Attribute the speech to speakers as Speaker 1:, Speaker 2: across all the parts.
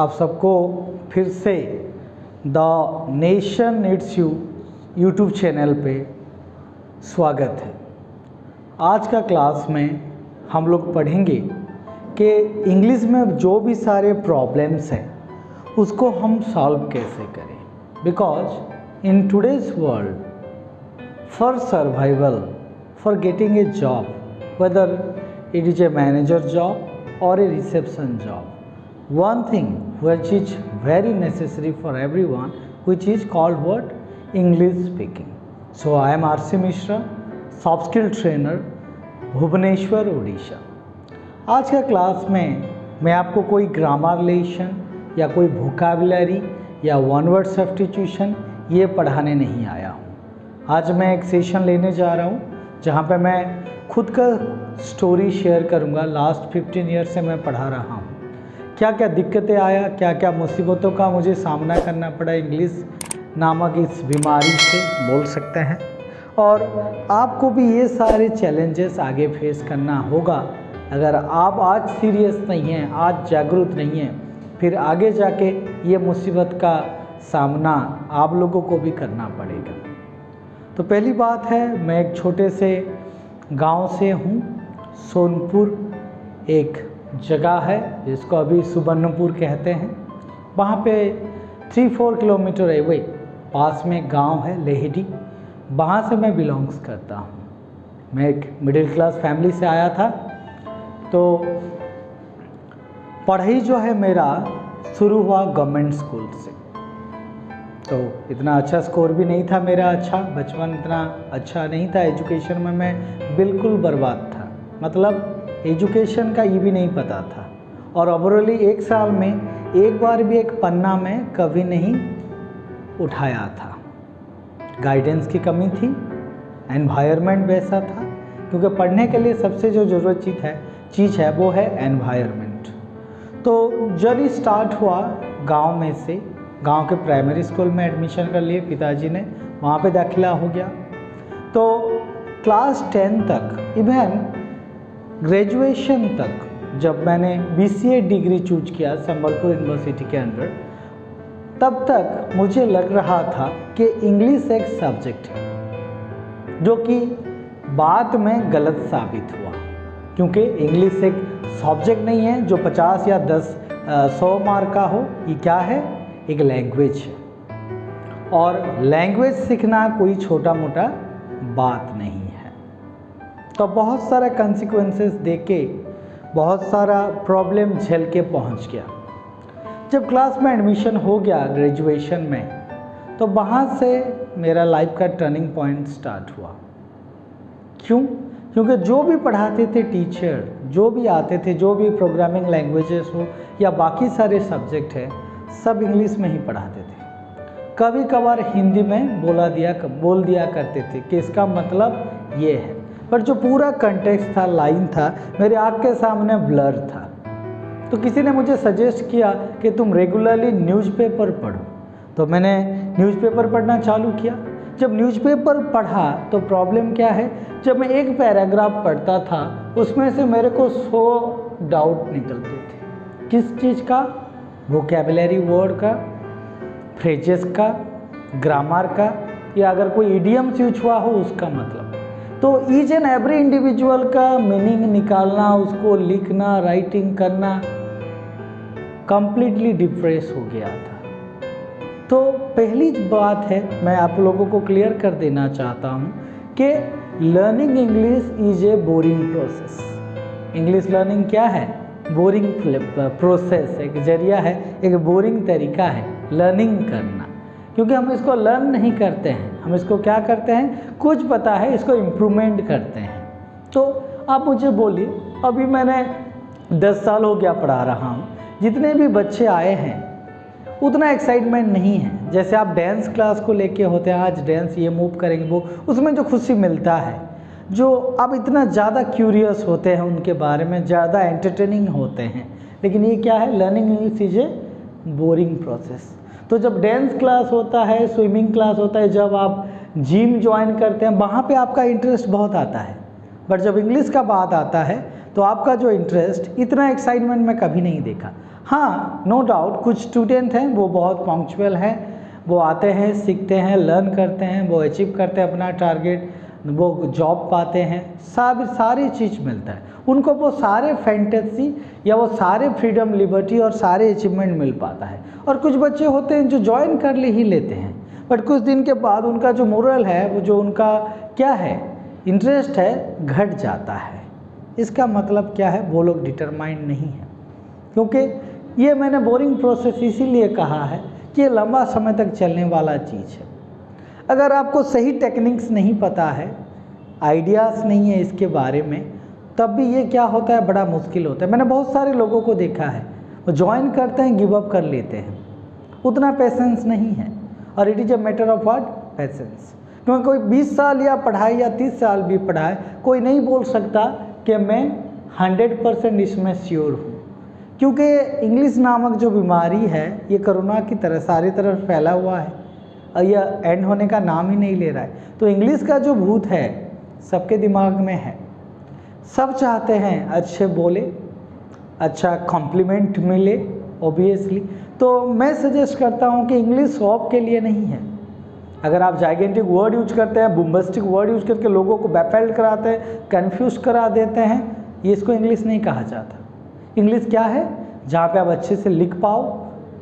Speaker 1: आप सबको फिर से the nation needs you YouTube channel पे स्वागत है। आज का क्लास में हम लोग पढ़ेंगे कि इंग्लिश में जो भी सारे प्रॉब्लम्स हैं उसको हम सॉल्व कैसे करें, because in today's world for survival, for getting a job, whether it is a manager job or a reception job, one thing which is very necessary for everyone, which is called what? English speaking. So I am RC Mishra, soft skill trainer, Bhubaneswar Orissa. आज का class में मैं आपको कोई grammar lesson या कोई vocabulary या one word substitution ये पढ़ाने नहीं आया हूँ। आज मैं एक सेशन लेने जा रहा हूँ जहाँ पे मैं खुद का स्टोरी शेयर करूंगा। लास्ट 15 ईयर से मैं पढ़ा रहा हूँ, क्या क्या दिक्कतें आया, क्या क्या मुसीबतों का मुझे सामना करना पड़ा इंग्लिश नामक इस बीमारी से, बोल सकते हैं। और आपको भी ये सारे चैलेंजेस आगे फेस करना होगा। अगर आप आज सीरियस नहीं हैं, आज जागरूक नहीं हैं, फिर आगे जाके ये मुसीबत का सामना आप लोगों को भी करना पड़ेगा। तो पहली बात है, मैं एक छोटे से गांव से हूँ। सोनपुर एक जगह है जिसको अभी सुबर्णपुर कहते हैं। वहाँ पे 3-4 किलोमीटर अवे पास में गांव है लेहडी, वहाँ से मैं बिलोंग्स करता हूँ। मैं एक मिडिल क्लास फैमिली से आया था। तो पढ़ाई जो है मेरा शुरू हुआ गवर्नमेंट स्कूल से। तो इतना अच्छा स्कोर भी नहीं था मेरा, अच्छा बचपन इतना अच्छा नहीं था। एजुकेशन में मैं बिल्कुल बर्बाद था, मतलब एजुकेशन का ये भी नहीं पता था। और ओवरऑली एक साल में एक बार भी एक पन्ना में कभी नहीं उठाया था। गाइडेंस की कमी थी, एनवायरनमेंट वैसा था, क्योंकि पढ़ने के लिए सबसे जो ज़रूरत चीज़ है वो है एनवायरनमेंट। तो जर्नी स्टार्ट हुआ गांव में से। गांव के प्राइमरी स्कूल में एडमिशन कर लिए पिताजी ने, वहाँ पे दाखिला हो गया। तो क्लास 10 तक, इवन ग्रेजुएशन तक, जब मैंने BCA डिग्री चूज किया संबलपुर यूनिवर्सिटी के अंदर, तब तक मुझे लग रहा था कि इंग्लिश एक सब्जेक्ट है, जो कि बाद में गलत साबित हुआ। क्योंकि इंग्लिश एक सब्जेक्ट नहीं है जो 50 या 100 मार्क का हो। ये क्या है? एक लैंग्वेज है, और लैंग्वेज सीखना कोई छोटा मोटा बात नहीं है। तो बहुत सारा कंसिक्वेंसेस देके, बहुत सारा प्रॉब्लम झेल के पहुंच गया। जब क्लास में एडमिशन हो गया ग्रेजुएशन में, तो वहाँ से मेरा लाइफ का टर्निंग पॉइंट स्टार्ट हुआ। क्यों? क्योंकि जो भी पढ़ाते थे टीचर, जो भी आते थे, जो भी प्रोग्रामिंग लैंग्वेजेस हो या बाकी सारे सब्जेक्ट है, सब इंग्लिश में ही पढ़ाते थे। कभी कभार हिंदी में बोल दिया करते थे कि इसका मतलब ये है, पर जो पूरा कंटेक्स्ट था, लाइन था, मेरे आँख के सामने ब्लर था। तो किसी ने मुझे सजेस्ट किया कि तुम रेगुलरली न्यूज़पेपर पढ़ो। तो मैंने न्यूज़पेपर पढ़ना चालू किया। जब न्यूज़पेपर पढ़ा तो प्रॉब्लम क्या है, जब मैं एक पैराग्राफ पढ़ता था उसमें से मेरे को 100 डाउट निकलते थे। किस चीज़ का? वोकैबुलरी वर्ड का, फ्रेजेस का, ग्रामर का, या अगर कोई इडियम्स यूज हुआ हो उसका मतलब। तो ईच एंड एवरी इंडिविजुअल का मीनिंग निकालना, उसको लिखना, राइटिंग करना, कंप्लीटली डिप्रेस हो गया था। तो पहली बात है, मैं आप लोगों को क्लियर कर देना चाहता हूँ कि learning English is a boring process. English learning क्या है? बोरिंग प्रोसेस, एक जरिया है, एक बोरिंग तरीका है लर्निंग करना। क्योंकि हम इसको लर्न नहीं करते हैं, हम इसको क्या करते हैं, कुछ पता है, इसको इम्प्रूवमेंट करते हैं। तो आप मुझे बोलिए, अभी मैंने 10 साल हो गया पढ़ा रहा हूँ, जितने भी बच्चे आए हैं उतना एक्साइटमेंट नहीं है। जैसे आप डांस क्लास को लेके होते हैं, आज डांस ये मूव करेंगे वो, उसमें जो खुशी मिलता है, जो आप इतना ज़्यादा क्यूरियस होते हैं उनके बारे में, ज़्यादा एंटरटेनिंग होते हैं। लेकिन ये क्या है? Learning English is a boring process. तो जब डांस क्लास होता है, स्विमिंग क्लास होता है, जब आप जिम ज्वाइन करते हैं, वहाँ पे आपका इंटरेस्ट बहुत आता है। बट जब इंग्लिश का बात आता है तो आपका जो इंटरेस्ट, इतना एक्साइटमेंट मैं कभी नहीं देखा। हाँ, नो डाउट कुछ स्टूडेंट हैं वो बहुत पंक्चुअल हैं, वो आते हैं, सीखते हैं, लर्न करते हैं, वो अचीव करते हैं अपना टारगेट, वो जॉब पाते हैं, सारी चीज़ मिलता है उनको, वो सारे फैंटेसी या वो सारे फ्रीडम, लिबर्टी और सारे अचीवमेंट मिल पाता है। और कुछ बच्चे होते हैं जो ज्वाइन कर ही लेते हैं, बट कुछ दिन के बाद उनका जो मोरल है, वो जो उनका क्या है, इंटरेस्ट है, घट जाता है। इसका मतलब क्या है, वो लोग डिटरमाइंड नहीं है। क्योंकि ये मैंने बोरिंग प्रोसेस इसीलिए कहा है कि ये लंबा समय तक चलने वाला चीज़ है। अगर आपको सही टेक्निक्स नहीं पता है, आइडियाज़ नहीं है इसके बारे में, तब भी ये क्या होता है, बड़ा मुश्किल होता है। मैंने बहुत सारे लोगों को देखा है, वो ज्वाइन करते हैं, गिव अप कर लेते हैं, उतना पेशेंस नहीं है। और it is a matter of what, patience. क्योंकि कोई 20 साल या पढ़ाई या 30 साल भी पढ़ाए, कोई नहीं बोल सकता कि मैं 100% इसमें श्योर हूँ। क्योंकि इंग्लिश नामक जो बीमारी है, ये कोरोना की तरह सारी तरफ फैला हुआ है और यह एंड होने का नाम ही नहीं ले रहा है। तो इंग्लिश का जो भूत है सबके दिमाग में है, सब चाहते हैं अच्छे बोले, अच्छा कॉम्प्लीमेंट मिले ऑब्वियसली। तो मैं सजेस्ट करता हूँ कि इंग्लिश सॉब के लिए नहीं है। अगर आप जाइगेंटिक वर्ड यूज करते हैं, बुम्बस्टिक वर्ड यूज करके लोगों को बैफल्ड कराते हैं, कन्फ्यूज करा देते हैं, ये इसको इंग्लिश नहीं कहा जाता। इंग्लिश क्या है, जहाँ पे आप अच्छे से लिख पाओ,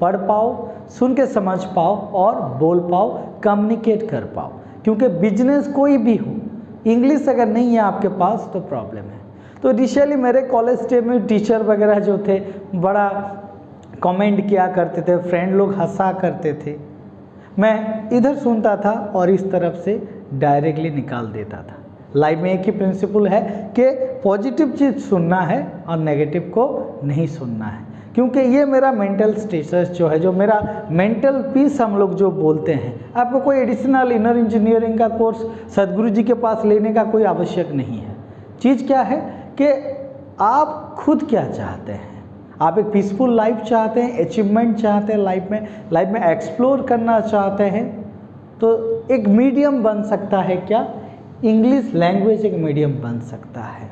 Speaker 1: पढ़ पाओ, सुन के समझ पाओ और बोल पाओ, कम्युनिकेट कर पाओ। क्योंकि बिजनेस कोई भी हो, इंग्लिश अगर नहीं है आपके पास तो प्रॉब्लम है। तो इनिशियली मेरे कॉलेज टाइम में टीचर वगैरह जो थे बड़ा कमेंट किया करते थे, फ्रेंड लोग हंसा करते थे, मैं इधर सुनता था और इस तरफ से डायरेक्टली निकाल देता था। लाइफ में एक ही प्रिंसिपल है कि पॉजिटिव चीज़ सुनना है और नेगेटिव को नहीं सुनना है। क्योंकि ये मेरा मेंटल स्टेटस जो है, जो मेरा मेंटल पीस हम लोग जो बोलते हैं, आपको कोई एडिशनल इनर इंजीनियरिंग का कोर्स सदगुरु जी के पास लेने का कोई आवश्यक नहीं है। चीज़ क्या है कि आप खुद क्या चाहते हैं। आप एक पीसफुल लाइफ चाहते हैं, अचीवमेंट चाहते हैं लाइफ में एक्सप्लोर करना चाहते हैं, तो एक मीडियम बन सकता है क्या, इंग्लिश लैंग्वेज एक मीडियम बन सकता है।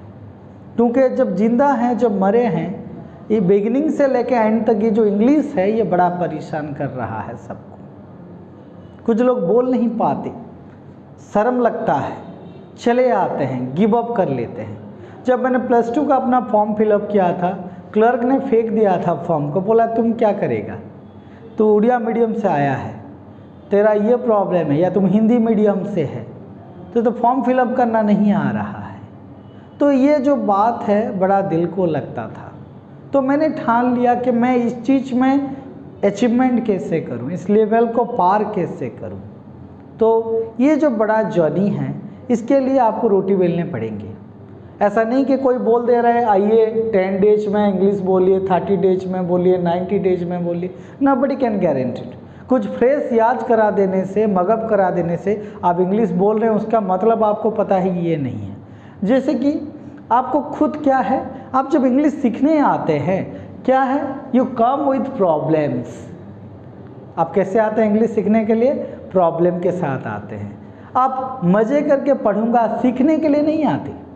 Speaker 1: क्योंकि जब जिंदा हैं, जब मरे हैं, ये बिगिनिंग से लेकर एंड तक ये जो इंग्लिश है ये बड़ा परेशान कर रहा है सबको। कुछ लोग बोल नहीं पाते, शर्म लगता है, चले आते हैं, गिव अप कर लेते हैं। जब मैंने +2 का अपना फॉर्म फिलअप किया था, क्लर्क ने फेंक दिया था फॉर्म को, बोला तुम क्या करेगा, तू उड़िया मीडियम से आया है, तेरा ये प्रॉब्लम है, या तुम हिंदी मीडियम से है तो फॉर्म फिलअप करना नहीं आ रहा है। तो ये जो बात है बड़ा दिल को लगता था। तो मैंने ठान लिया कि मैं इस चीज़ में अचीवमेंट कैसे करूं, इस लेवल को पार कैसे करूं। तो ये जो बड़ा जर्नी है, इसके लिए आपको रोटी बेलने पड़ेंगे। ऐसा नहीं कि कोई बोल दे रहा है आइए 10 डेज में इंग्लिश बोलिए, 30 डेज में बोलिए, 90 डेज में बोलिए, नोबडी कैन गारंटी। कुछ फ्रेज याद करा देने से, मगअप करा देने से आप इंग्लिश बोल रहे हैं, उसका मतलब आपको पता है ये नहीं है। जैसे कि आपको खुद क्या है, आप जब इंग्लिश सीखने आते हैं, क्या है, यू कम विथ प्रॉब्लम्स। आप कैसे आते हैं इंग्लिश सीखने के लिए, प्रॉब्लम के साथ आते हैं। आप मज़े करके पढ़ूंगा सीखने के लिए नहीं आते,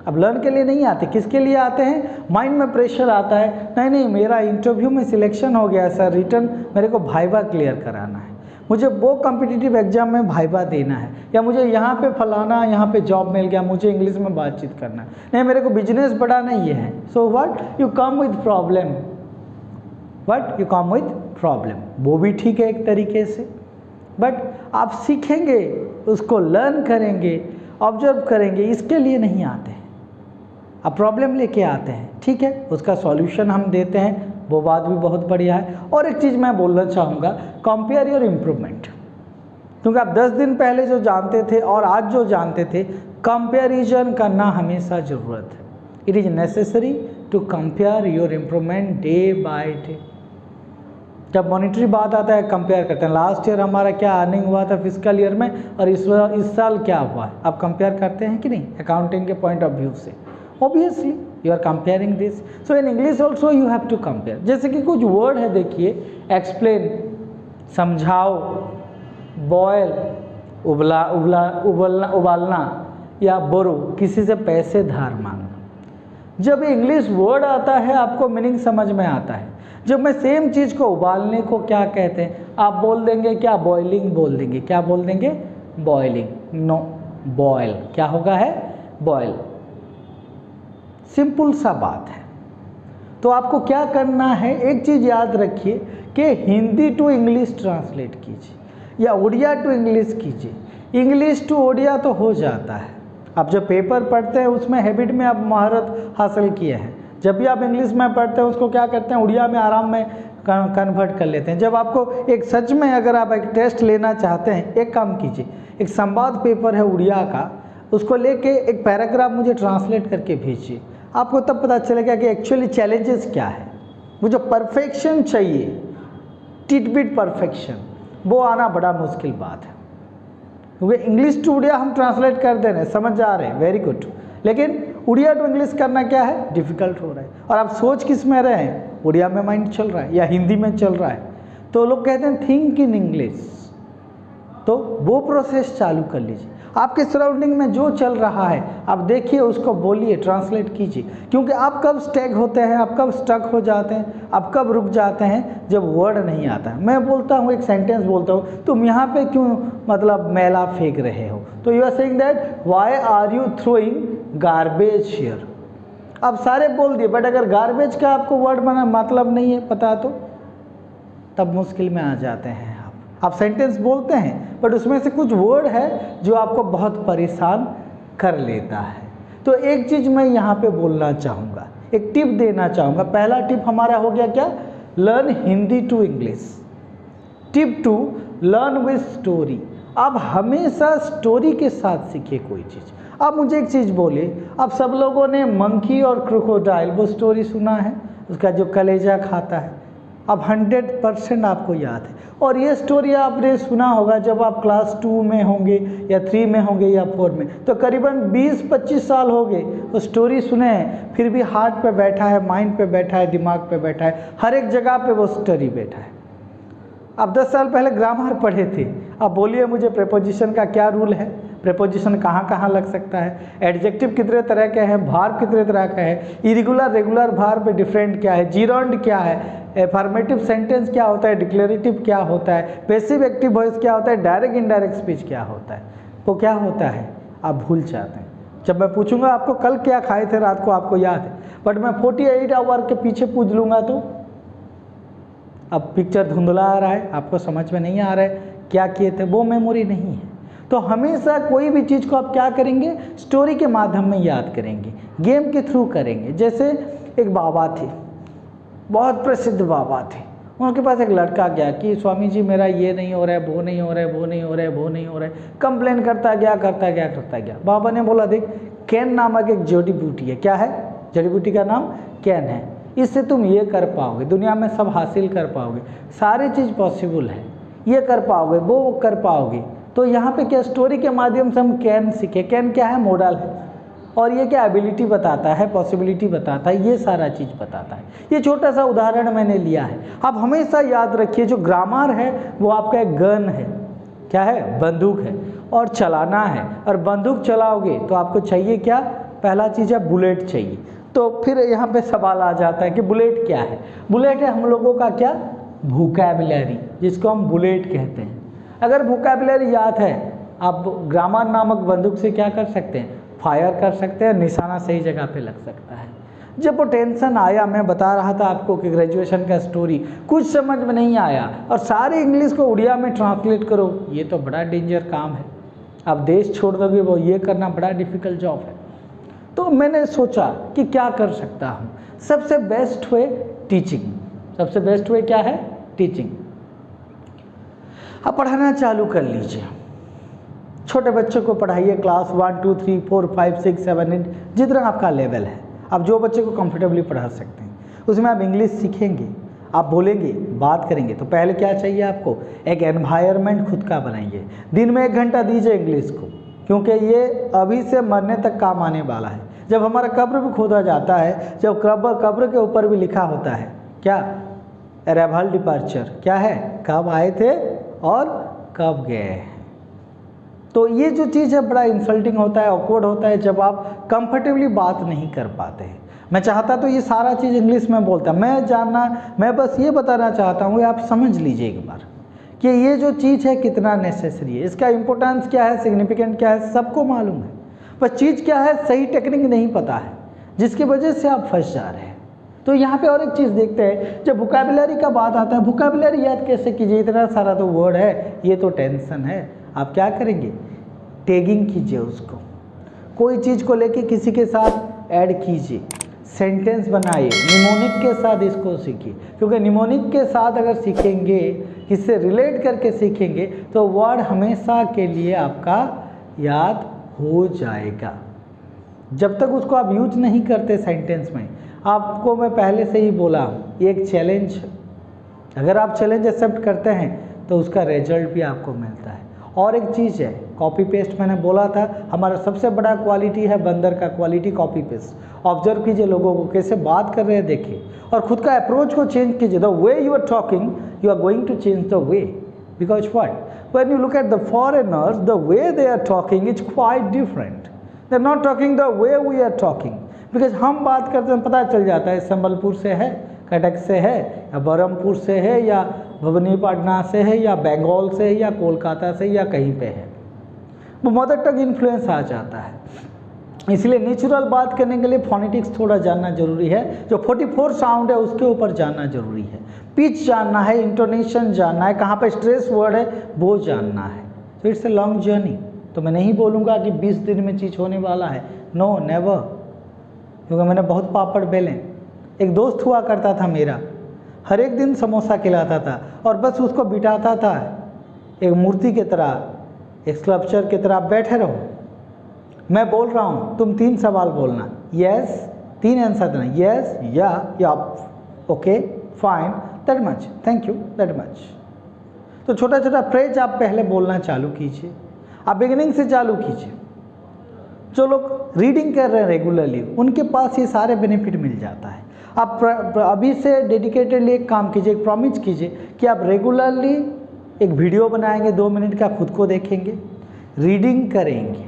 Speaker 1: अब लर्न के लिए नहीं आते। किसके लिए आते हैं, माइंड में प्रेशर आता है, नहीं मेरा इंटरव्यू में सिलेक्शन हो गया सर, रिटर्न मेरे को भाइबा क्लियर कराना है, मुझे वो कॉम्पिटिटिव एग्जाम में भाइबा देना है, या मुझे यहाँ पे फलाना यहाँ पे जॉब मिल गया, मुझे इंग्लिश में बातचीत करना है, नहीं मेरे को बिजनेस बढ़ाना ये है। So what, you come with problem, what you come with problem. वो भी ठीक है एक तरीके से, बट आप सीखेंगे, उसको लर्न करेंगे, ऑब्जर्व करेंगे, इसके लिए नहीं आते हैं। आप प्रॉब्लम लेके आते हैं, ठीक है, उसका सॉल्यूशन हम देते हैं, वो बात भी बहुत बढ़िया है। और एक चीज़ मैं बोलना चाहूँगा, कंपेयर योर इम्प्रूवमेंट। क्योंकि आप 10 दिन पहले जो जानते थे और आज जो जानते थे, कंपेरिजन करना हमेशा ज़रूरत है। It is necessary to compare your improvement day by day. जब मॉनिटरी बात आता है, कंपेयर करते हैं, लास्ट ईयर हमारा क्या अर्निंग हुआ था फिजिकल ईयर में और इस साल क्या हुआ है, आप कंपेयर करते हैं कि नहीं, अकाउंटिंग के पॉइंट ऑफ व्यू से। Obviously you are comparing this, so in English also you have to compare। जैसे कि कुछ वर्ड है, देखिए, एक्सप्लेन, समझाओ, बॉयल, उबालना, या बोरो, किसी से पैसे धार मांगना। जब इंग्लिश वर्ड आता है आपको मीनिंग समझ में आता है। जब मैं सेम चीज़ को उबालने को क्या कहते हैं, आप बोल देंगे क्या, बॉइलिंग बोल देंगे, क्या बोल देंगे, बॉइलिंग, नो, बॉयल, क्या होगा है, बॉयल। सिंपल सा बात है। तो आपको क्या करना है, एक चीज़ याद रखिए कि हिंदी टू इंग्लिश ट्रांसलेट कीजिए या उड़िया टू इंग्लिश कीजिए। इंग्लिश टू उड़िया तो हो जाता है, आप जब पेपर पढ़ते हैं उसमें हैबिट में आप महारत हासिल किए हैं। जब भी आप इंग्लिश में पढ़ते हैं उसको क्या करते हैं, उड़िया में आराम में कन्वर्ट कर लेते हैं। जब आपको एक सच में अगर आप एक टेस्ट लेना चाहते हैं, एक काम कीजिए, एक संवाद पेपर है उड़िया का, उसको लेके एक पैराग्राफ मुझे ट्रांसलेट करके भेजिए। आपको तब पता चलेगा कि एक्चुअली चैलेंजेस क्या है। वो जो परफेक्शन चाहिए, टिट-बिट परफेक्शन, वो आना बड़ा मुश्किल बात है। क्योंकि इंग्लिश टू उड़िया हम ट्रांसलेट कर दे रहे हैं, समझ जा रहे हैं, वेरी गुड, लेकिन उड़िया टू इंग्लिश करना क्या है, डिफ़िकल्ट हो रहा है। और आप सोच किस में रहे हैं, उड़िया में माइंड चल रहा है या हिंदी में चल रहा है। तो लोग कहते हैं थिंक इन इंग्लिश, तो वो प्रोसेस चालू कर लीजिए। आपके सराउंडिंग में जो चल रहा है आप देखिए, उसको बोलिए, ट्रांसलेट कीजिए। क्योंकि आप कब स्टैग होते हैं, आप कब स्टक हो जाते हैं, आप कब रुक जाते हैं, जब वर्ड नहीं आता है। मैं बोलता हूँ, एक सेंटेंस बोलता हूँ, तुम यहाँ पे क्यों मतलब मैला फेंक रहे हो, तो you are saying that why are you throwing garbage here. आप सारे बोल दिए, बट अगर गार्बेज का आपको वर्ड बना मतलब नहीं है पता, तो तब मुश्किल में आ जाते हैं। आप सेंटेंस बोलते हैं बट उसमें से कुछ वर्ड है जो आपको बहुत परेशान कर लेता है। तो एक चीज़ मैं यहाँ पे बोलना चाहूँगा, एक टिप देना चाहूँगा। पहला टिप हमारा हो गया क्या, learn Hindi to English. Tip 2, learn with story. आप हमेशा स्टोरी के साथ सीखिए कोई चीज़। आप मुझे एक चीज़ बोलिए, आप सब लोगों ने मंकी और क्रोकोडाइल वो स्टोरी सुना है, उसका जो कलेजा खाता है, अब 100% आपको याद है। और ये स्टोरी आपने सुना होगा जब आप क्लास 2 में होंगे या 3 में होंगे या 4 में, तो करीबन 20-25 साल हो गए वो स्टोरी सुने हैं, फिर भी हार्ट पे बैठा है, माइंड पे बैठा है, दिमाग पे बैठा है, हर एक जगह पे वो स्टोरी बैठा है। आप 10 साल पहले ग्रामर पढ़े थे, अब बोलिए मुझे प्रेपोजिशन का क्या रूल है, प्रेपोजिशन कहाँ कहाँ लग सकता है, एडजेक्टिव कितने तरह के हैं, भार्ब कितने तरह का है, इरेगुलर रेगुलर भार्ब में डिफरेंट क्या है, जीरोंड क्या है, एफर्मेटिव सेंटेंस क्या होता है, डिक्लेरेटिव क्या होता है, पैसिव एक्टिव वॉइस क्या होता है, डायरेक्ट इनडायरेक्ट स्पीच क्या होता है, वो क्या होता है, आप भूल जाते हैं। जब मैं पूछूंगा आपको कल क्या खाए थे रात को, आपको याद है, बट मैं 48 आवर के पीछे पूछ लूँगा तो अब पिक्चर धुंधला आ रहा है, आपको समझ में नहीं आ रहा है क्या किए थे, वो मेमोरी नहीं है। तो हमेशा कोई भी चीज़ को आप क्या करेंगे, स्टोरी के माध्यम में याद करेंगे, गेम के थ्रू करेंगे। जैसे एक बाबा थे, बहुत प्रसिद्ध बाबा थे, उनके पास एक लड़का गया कि स्वामी जी मेरा ये नहीं हो रहा है, वो नहीं हो रहा है, वो नहीं हो रहा है, वो नहीं हो रहा है, कंप्लेन करता गया करता गया करता गया। बाबा ने बोला देख, कैन नामक एक जड़ी बूटी है, क्या है, जड़ी बूटी का नाम कैन है, इससे तुम ये कर पाओगे, दुनिया में सब हासिल कर पाओगे, सारी चीज़ पॉसिबल है, ये कर पाओगे, वो कर पाओगे। तो यहाँ पे क्या स्टोरी के माध्यम से हम कैन सीखे। कैन क्या है, मॉडल है, और ये क्या एबिलिटी बताता है, पॉसिबिलिटी बताता है, ये सारा चीज़ बताता है। ये छोटा सा उदाहरण मैंने लिया है। आप हमेशा याद रखिए जो ग्रामर है वो आपका एक गन है, क्या है, बंदूक है, और चलाना है, और बंदूक चलाओगे तो आपको चाहिए क्या, पहला चीज़ है बुलेट चाहिए। तो फिर यहाँ पे सवाल आ जाता है कि बुलेट क्या है। बुलेट है हम लोगों का क्या, वोकैबुलरी, जिसको हम बुलेट कहते हैं। अगर वोकैबुलरी याद है, आप ग्रामर नामक बंदूक से क्या कर सकते हैं, फायर कर सकते हैं, निशाना सही जगह पे लग सकता है। जब वो टेंशन आया, मैं बता रहा था आपको कि ग्रेजुएशन का स्टोरी कुछ समझ में नहीं आया और सारे इंग्लिश को उड़िया में ट्रांसलेट करो, ये तो बड़ा डेंजर काम है, आप देश छोड़ दोगे, वो ये करना बड़ा डिफ़िकल्ट जॉब है। तो मैंने सोचा कि क्या कर सकता हूँ। सबसे बेस्ट वे टीचिंग, सबसे बेस्ट वे क्या है, टीचिंग। आप पढ़ाना चालू कर लीजिए, छोटे बच्चों को पढ़ाइए, क्लास 1 2 3 4 5 6 7 8 जितना आपका लेवल है, आप जो बच्चे को कंफर्टेबली पढ़ा सकते हैं, उसमें आप इंग्लिश सीखेंगे, आप बोलेंगे, बात करेंगे। तो पहले क्या चाहिए आपको, एक एनवायरनमेंट खुद का बनाइए, दिन में 1 घंटा दीजिए इंग्लिश को, क्योंकि ये अभी से मरने तक काम आने वाला है। जब हमारा कब्र भी खोदा जाता है, जब कब्र के ऊपर भी लिखा होता है क्या, अराइवल डिपार्चर, क्या है, कब आए थे और कब गए। तो ये जो चीज़ है बड़ा इंसल्टिंग होता है, ऑकवर्ड होता है जब आप कंफर्टेबली बात नहीं कर पाते हैं। मैं चाहता तो ये सारा चीज़ इंग्लिश में बोलता, मैं बस ये बताना चाहता हूँ, आप समझ लीजिए एक बार कि ये जो चीज़ है कितना नेसेसरी है, इसका इम्पोर्टेंस क्या है, सिग्निफिकेंट क्या है, सबको मालूम है, पर चीज़ क्या है सही टेक्निक नहीं पता है, जिसकी वजह से आप फंस जा रहे हैं। तो यहाँ पे और एक चीज़ देखते हैं, जब वोकैबुलरी का बात आता है, वोकैबुलरी याद कैसे कीजिए, इतना सारा तो वर्ड है, ये तो टेंशन है। आप क्या करेंगे, टैगिंग कीजिए उसको, कोई चीज़ को लेके किसी के साथ ऐड कीजिए, सेंटेंस बनाइए, निमोनिक के साथ इसको सीखिए, क्योंकि निमोनिक के साथ अगर सीखेंगे, इससे रिलेट करके सीखेंगे तो वर्ड हमेशा के लिए आपका याद हो जाएगा। जब तक उसको आप यूज नहीं करते सेंटेंस में, आपको मैं पहले से ही बोला ये एक चैलेंज, अगर आप चैलेंज एक्सेप्ट करते हैं तो उसका रिजल्ट भी आपको मिलता है। और एक चीज़ है, कॉपी पेस्ट, मैंने बोला था हमारा सबसे बड़ा क्वालिटी है बंदर का क्वालिटी कॉपी पेस्ट। ऑब्जर्व कीजिए लोगों को कैसे बात कर रहे हैं, देखिए, और खुद का अप्रोच को चेंज कीजिए। The way you are talking, you are going to change the way, because what, when you look at the foreigners, the way they are talking is quite different, they are not talking the way we are talking. Because हम बात करते हैं, पता चल जाता है संबलपुर से है, कटक से है, या बरहमपुर से है, या भवानीपटना से है, या बंगाल से है, या कोलकाता से, या कहीं पे है, वो मदर टंग इन्फ्लुएंस आ जाता है। इसलिए नेचुरल बात करने के लिए फोनेटिक्स थोड़ा जानना जरूरी है, जो 44 साउंड है उसके ऊपर जानना जरूरी है, पिच जानना है, इंटोनेशन जानना है, कहाँ पे स्ट्रेस वर्ड है वो जानना है। तो इट्स ए लॉन्ग जर्नी। तो मैं नहीं बोलूँगा कि 20 दिन में चीज़ होने वाला है, नो नेवर, क्योंकि मैंने बहुत पापड़ बेले। एक दोस्त हुआ करता था मेरा, हर एक दिन समोसा खिलाता था और बस उसको बिठाता था एक मूर्ति की तरह, एक स्कल्पचर की तरह, बैठे रहो, मैं बोल रहा हूँ, तुम 3 सवाल बोलना, यस, 3 आंसर देना, यस, या okay, fine, that much, thank you, that much. तो छोटा छोटा फ्रेज आप पहले बोलना चालू कीजिए, आप बिगिनिंग से चालू कीजिए। जो लोग रीडिंग कर रहे हैं रेगुलरली, उनके पास ये सारे बेनिफिट मिल जाता है। आप अभी से डेडिकेटेडली एक काम कीजिए, एक प्रॉमिस कीजिए कि आप रेगुलरली एक वीडियो बनाएंगे 2 मिनट का, खुद को देखेंगे, रीडिंग करेंगे,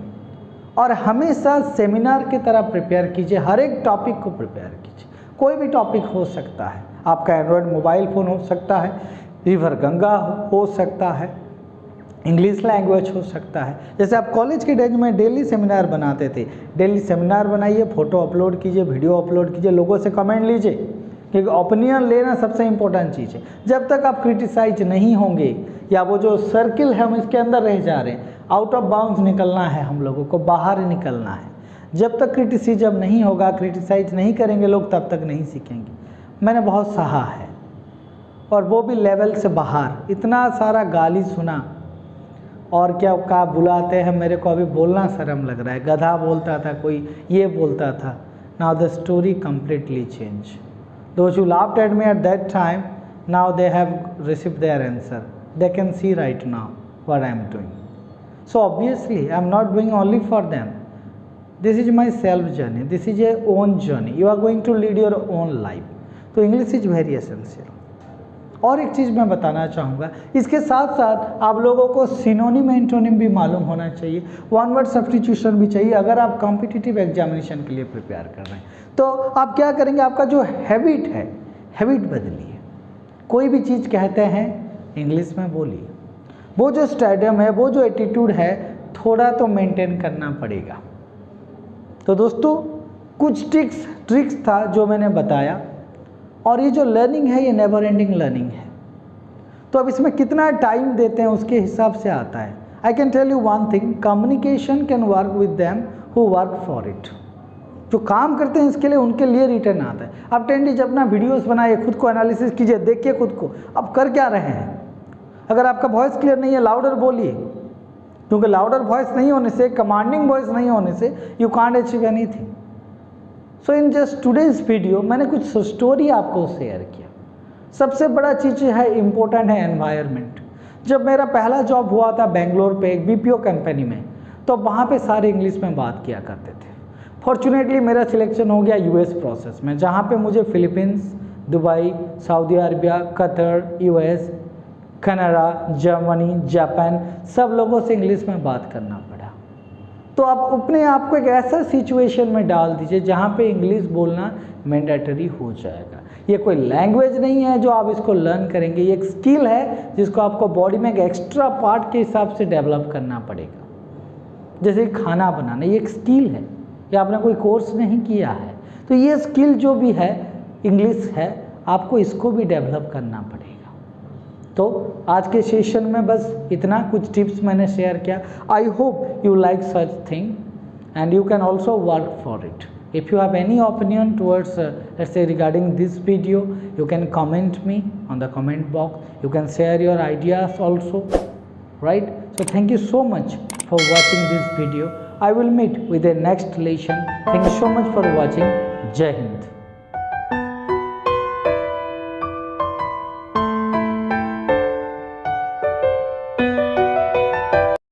Speaker 1: और हमेशा सेमिनार की तरह प्रिपेयर कीजिए, हर एक टॉपिक को प्रिपेयर कीजिए। कोई भी टॉपिक हो सकता है, आपका एंड्रॉयड मोबाइल फ़ोन हो सकता है, रिवर गंगा हो सकता है, इंग्लिश लैंग्वेज हो सकता है। जैसे आप कॉलेज के डेज में डेली सेमिनार बनाते थे, डेली सेमिनार बनाइए, फ़ोटो अपलोड कीजिए, वीडियो अपलोड कीजिए, लोगों से कमेंट लीजिए, क्योंकि ओपिनियन लेना सबसे इम्पोर्टेंट चीज़ है। जब तक आप क्रिटिसाइज नहीं होंगे, या वो जो सर्किल है हम इसके अंदर रह जा रहे हैं, आउट ऑफ बाउंड्स निकलना है, हम लोगों को बाहर निकलना है। जब तक क्रिटिसिज्म नहीं होगा, क्रिटिसाइज नहीं करेंगे लोग, तब तक नहीं सीखेंगे। मैंने बहुत सहा है, और वो भी लेवल से बाहर, इतना सारा गाली सुना, और क्या बुलाते हैं, मेरे को अभी बोलना शर्म लग रहा है, गधा बोलता था, कोई ये बोलता था। Now the story completely change. Those who laughed at me at that time, now they have received their answer, they can see right now what I am doing. So obviously I am not doing only for them, this is my self journey, this is a own journey, you are going to lead your own life. तो English is very essential. और एक चीज़ मैं बताना चाहूँगा, इसके साथ साथ आप लोगों को सिनोनिम एंटोनिम भी मालूम होना चाहिए, वन वर्ड सब्स्टिट्यूशन भी चाहिए, अगर आप कॉम्पिटिटिव एग्जामिनेशन के लिए प्रिपेयर कर रहे हैं। तो आप क्या करेंगे, आपका जो हैबिट है, हैबिट बदलिए। कोई भी चीज़ कहते हैं इंग्लिश में बोलिए, वो जो स्टैडियम है, वो जो एटीट्यूड है, थोड़ा तो मेंटेन करना पड़ेगा। तो दोस्तों, कुछ ट्रिक्स था जो मैंने बताया, और ये जो लर्निंग है ये नेवर एंडिंग लर्निंग है। तो अब इसमें कितना टाइम देते हैं उसके हिसाब से आता है। I can tell you one thing, communication can work with them who work for it. जो काम करते हैं इसके लिए, उनके लिए रिटर्न आता है। आप 10 डेज अपना वीडियोस बनाइए, खुद को एनालिसिस कीजिए, देखिए खुद को आप कर क्या रहे हैं। अगर आपका वॉइस क्लियर नहीं है, लाउडर बोलिए, क्योंकि लाउडर वॉइस नहीं होने से, कमांडिंग वॉइस नहीं होने से you can't achieve anything. So in just today's video मैंने कुछ स्टोरी आपको शेयर किया। सबसे बड़ा चीज़ है, इम्पोर्टेंट है एनवायरनमेंट। जब मेरा पहला जॉब हुआ था बेंगलोर पे एक BPO कंपनी में, तो वहाँ पे सारे इंग्लिश में बात किया करते थे। फॉर्चुनेटली मेरा सिलेक्शन हो गया US प्रोसेस में, जहाँ पे मुझे Philippines, Dubai, Saudi Arabia, Qatar, US, Canada, Germany, Japan, सब लोगों से इंग्लिश में बात करना पड़ा। तो आप अपने आप को एक ऐसा सिचुएशन में डाल दीजिए जहाँ पे इंग्लिश बोलना मैंडेटरी हो जाएगा। ये कोई लैंग्वेज नहीं है जो आप इसको लर्न करेंगे, ये एक स्किल है जिसको आपको बॉडी में एक एक्स्ट्रा पार्ट के हिसाब से डेवलप करना पड़ेगा। जैसे खाना बनाना, ये एक स्किल है, ये आपने कोई कोर्स नहीं किया है। तो ये स्किल जो भी है इंग्लिश है, आपको इसको भी डेवलप करना पड़ेगा। तो आज के सेशन में बस इतना कुछ टिप्स मैंने शेयर किया। I hope you like such thing and you can also work for it. If you have any opinion towards let's say regarding this video, you can comment me on the comment box. You can share your ideas also, right? So thank you so much for watching this video. I will meet with the next lesson. Thank you so much for watching. Jai Hind.